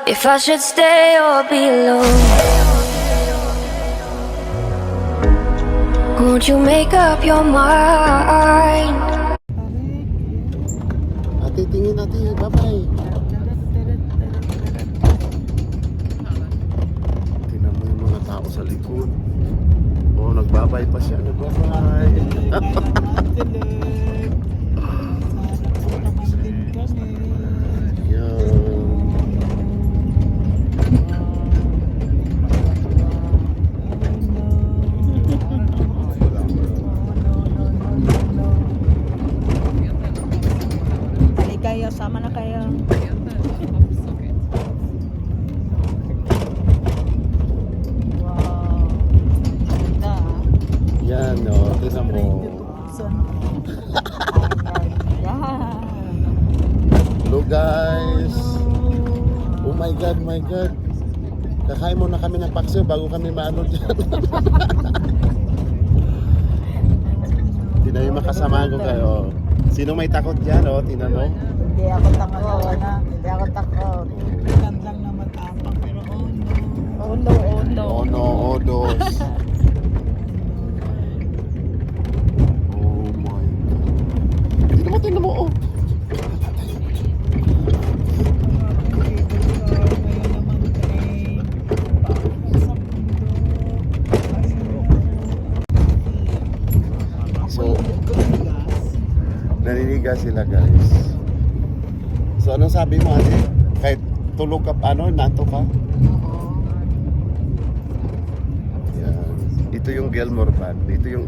if I should stay or be alone. Won't you make up your mind? Ate, tingin natin. Bye-bye. Tingnan mo yung mga tao sa likod. Oh, nagbabay pa siya. Nagbabay. Kayo, sama na kayo. Wow. Ganda. Yan, no. Tingnan mo. Hello, guys. Oh my God, my God. Kakain muna kami ng paksiw bago kami maano dyan. Hindi na yung makasama ko kayo. Sino may takot dyan, oh? Tingnan mo. Hindi ako takot. Hindi ako takot. Lang na matapang pero oh no. Oh no, oh no. Oh no, oh dos. Oh my God. Tingnan mo, oh. So, naninigas sila, guys. So, anong sabi mo, ate? Kahit tulog ka pa, nato ka? Yan. Ito yung Gilmore Band. Ito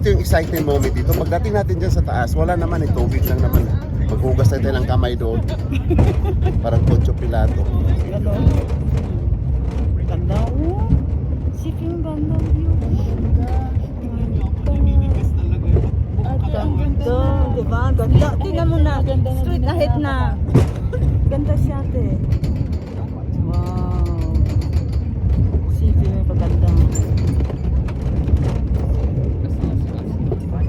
yung exciting moment dito. Pagdating natin dyan sa taas, wala naman, tubig lang naman. Maghugas natin ng kamay doon. Parang Poncio Pilato. Ganda. Oh. Sip yung ganda view. Ganda, diba? Ganda. Tingnan mo na. Street ahead na. Ganda siya, te. Wow. Sige, paganda.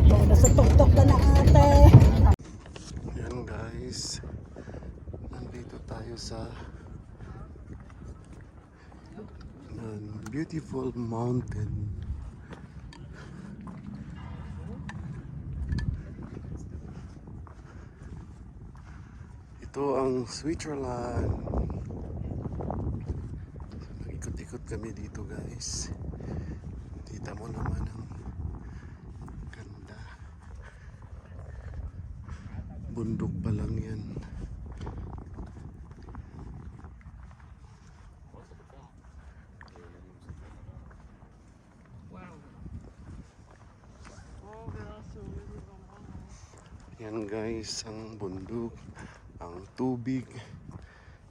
Oh, nasa tok-tok ka na, ate. Yan, guys. Nandito tayo sa beautiful mountain. Ito ang Switzerland. Nag-ikot-ikot kami dito, guys. Kita mo naman ang ganda. Bundok pa lang yan. Yan, guys, ang bundok, ang tubig.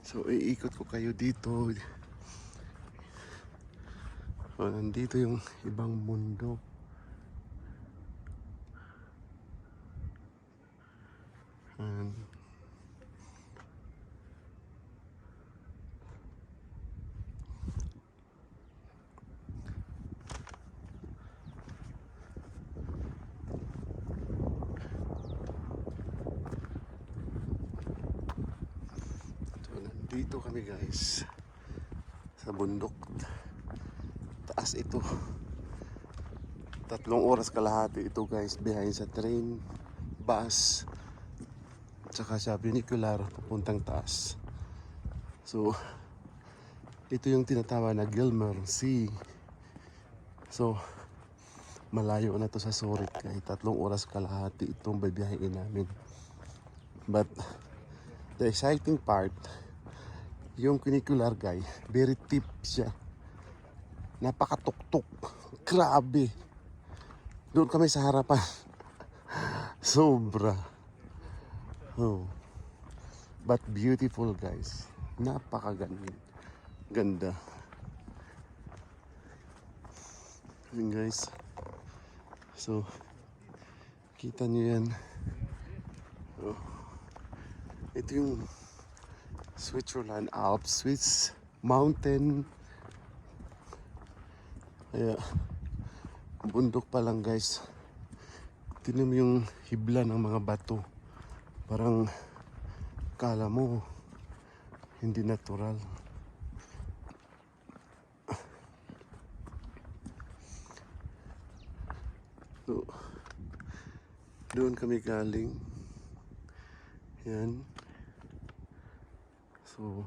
So iikot ko kayo dito. So, nandito yung ibang bundok. And dito kami, guys, sa bundok. Taas ito. 3 oras kalahati ito, guys, behind sa train, bus, tsaka sa funicular papuntang taas. So ito yung tinatawag na Gilmore Sea. So malayo na to sa Zurich, kahit 3 oras kalahati itong bibiyahin namin. But the exciting part, yung funicular, guy, very tip siya. Napakatuktok. Grabe. Doon kami sa harapan. Sobra. Oh. But beautiful, guys. Napakaganda. Ganda. Yun, guys. So, kita nyo yan. Oh. Ito yung Switzerland Alps, Swiss mountain. Kaya bundok pa lang, guys. Tingnan mo yung hibla ng mga bato. Parang kala mo hindi natural. Doon kami galing. Yan. So,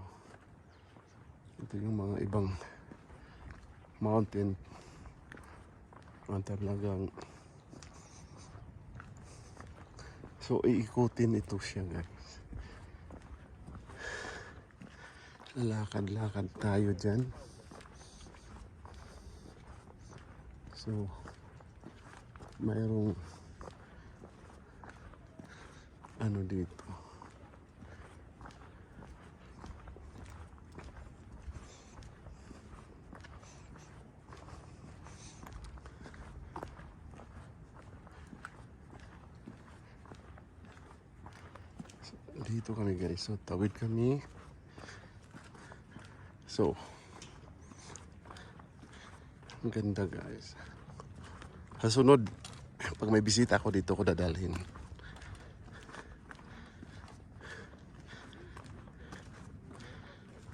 ito yung mga ibang mountain. Mga talagang. So, iikutin ito siya, guys. Lakad-lakad tayo dyan. So, mayroong ano dito. Dito kami guys. So, tawid kami. So, ang ganda guys. Sa sunod, pag may bisita ako dito ko dadalhin.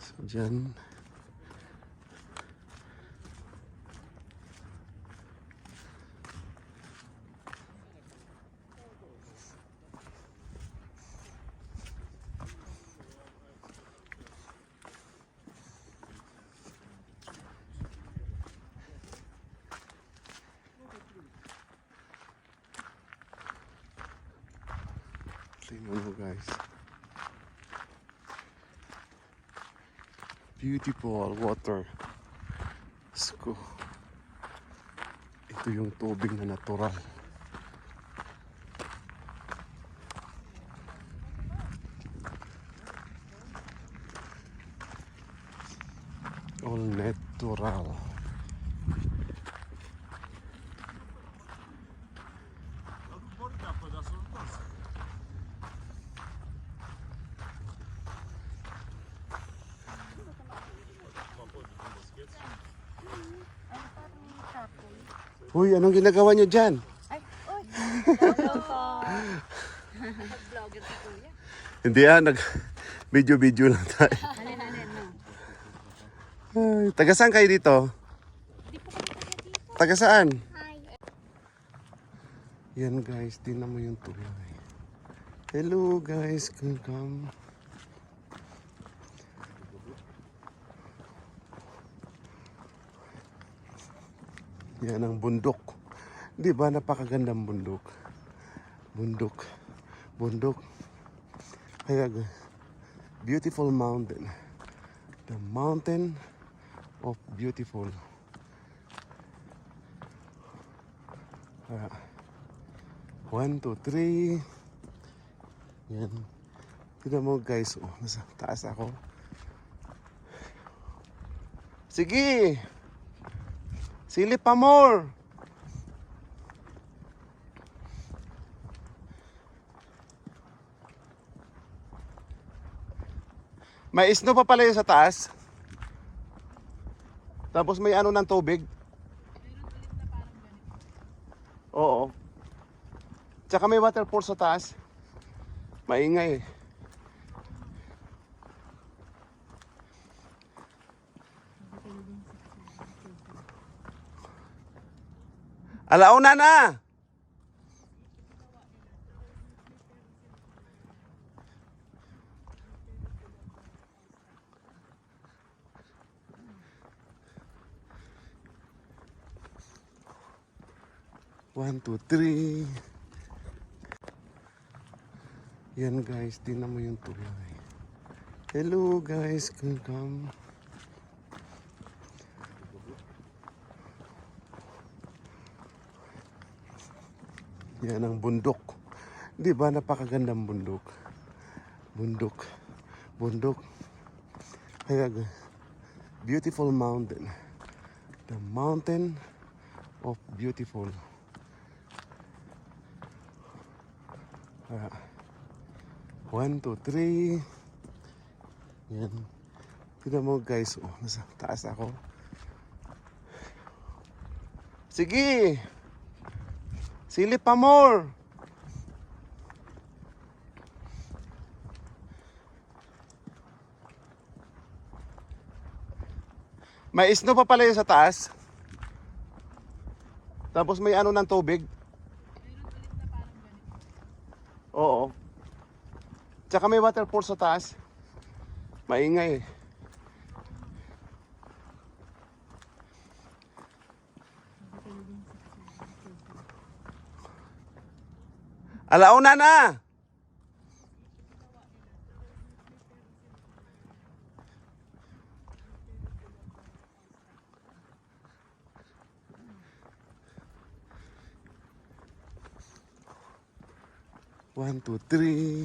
So, dyan. Tingnan mo guys. Beautiful water. Sko. Ito yung tubig na natural. All natural. Uy, anong ginagawa nyo dyan? Vlogger si Kuya. Hindi nag-video lang tayo. Ay, taga saan kayo dito? Taga saan? Yan guys, tingnan mo yung tulay. Hello guys, welcome. Yan ang bundok. Di ba napakagandang bundok? Bundok. Bundok. Kaya beautiful mountain. The mountain of beautiful. Kaya 1, 2, 3. Yan. Tignan mo guys, oh, nasa taas ako. Sige! Silip pa more! May snow pa pala yun sa taas. Tapos may ano ng tubig. Oo. Tsaka may waterfall sa taas. Maingay eh. Alauna na! One, two, three. Yan guys, tingnan mo yung tulay. Hello guys, welcome. Yan ang bundok. Di ba napakagandang bundok? Bundok. Bundok. Kaya beautiful mountain. The mountain of beautiful. Kaya 1, 2, 3. Yan. Tignan mo guys, oh, nasa taas ako. Sige! Silip pa more! May snow pa pala yun sa taas. Tapos may ano ng tubig. Tsaka may waterfall sa taas. Maingay eh. Alauna na! One, two, three.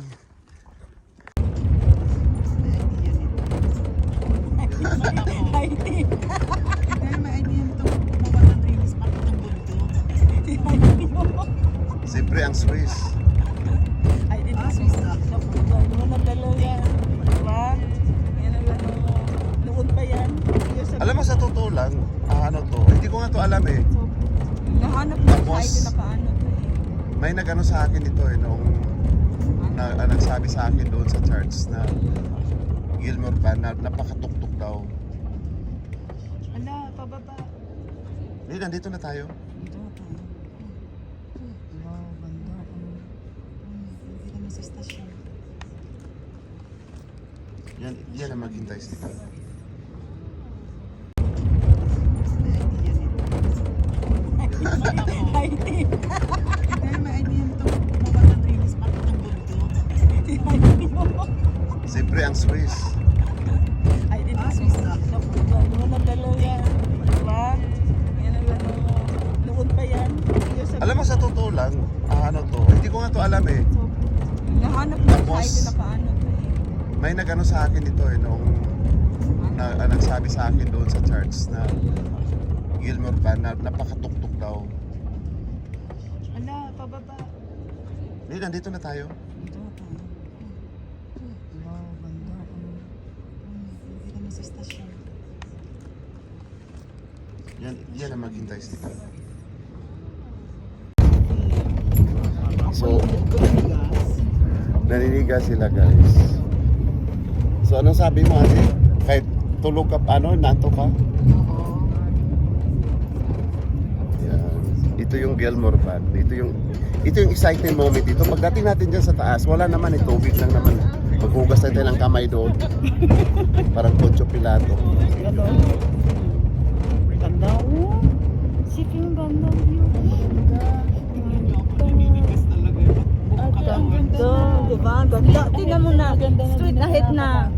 Dahil may idea nito bumaba ng release papuntang bundok. Siyempre ang Swiss. Ay, dito Swiss na. Ano na talaga? Diba? Yan ang ano. Noon pa yan. Alam mo sa totoo lang, ano to, hindi ko nga to alam eh. Nahanap mo Tapos, sa na paano to eh. May nag-ano sa akin ito eh, nung nagsabi sa akin doon sa church na Gilmore Pan na napakatuktok daw. Ala, pababa. Hindi, nandito na tayo. Dito na tayo. Wow, ganda. Hindi kami sa stasyon. Yan ang maghintay sila. Ay, dahil may idea nito bumaba ng release papuntang bundok. Siyempre ang Swiss. Ay, dito Swiss na. Ano na talaga? Diba? Yan ang ano. Noon pa yan. Alam mo sa totoo lang, ano to, hindi ko nga to alam eh. Nahanap mo Tapos, sa na paano to eh. May nag-ano sa akin ito eh, nung nagsabi sa akin doon sa church na Gilmore Pan na napakatuktok daw. Ala, pababa. Hindi, nandito na tayo. Dito na tayo. Wow, ganda. Hindi kami sa stasyon. Yan ang maghintay sila. So, naninigas sila guys. So, anong sabi mo ate? Kahit tulog ka, nanto ka? Yan. Ito yung Gilmore Pan. Ito yung exciting moment dito. Pagdating natin dyan sa taas, wala naman eh, tubig lang naman. Maghugas na tayo ng kamay doon. Parang Poncio Pilato. Ganda. Oh. Sip yung ganda view. Ang ganda. Diba? Ganda. Tingnan mo na. Street ahead na.